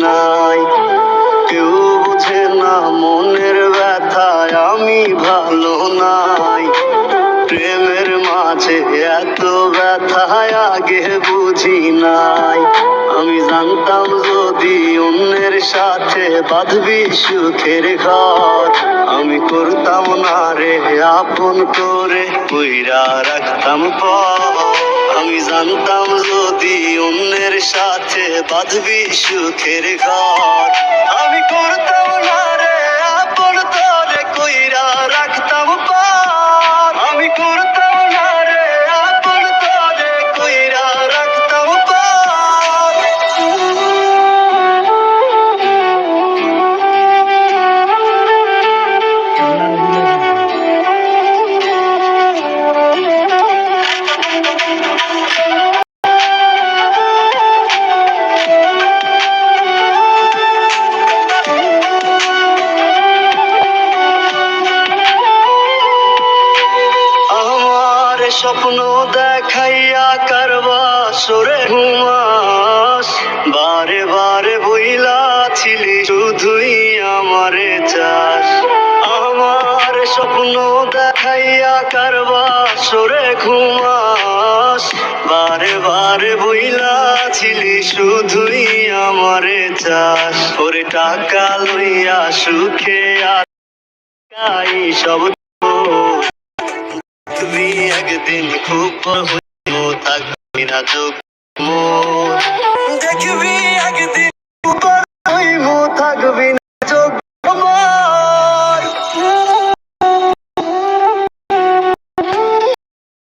নাই। কেউ বুঝে না মনের ব্যথায় আমি ভালো নাই। প্রেমের মাঝে এত ব্যথায় আগে বুঝি নাই। আমি জানতাম যদি অন্যের সাথে বাঁধবি সুখের ঘর, আমি করতাম না রে আপন করে কইরা রাখতাম পর। আমি জানতাম যদি অন্যের সাথে বাঁধবি সুখের ঘর, আমি করতাম না রে আপন করে কইরা রাখতাম পর। আমি করতাম না রে আপন করে কইরা রাখতাম পর। আমার স্বপ্ন দেখাইয়া কারবা সরে ঘুমাস, বারে বারে বইলাছিলি শুধুই আমারে চাস। আমার স্বপ্ন দেখাইয়া কারবা সরে ঘুমাস, বারে বারে বইলাছিলি শুধুই আমারে চাস। ওরে টাকা লইয়া সুখে আর সব তুমি একদিন খুব থাকবি না চোখ।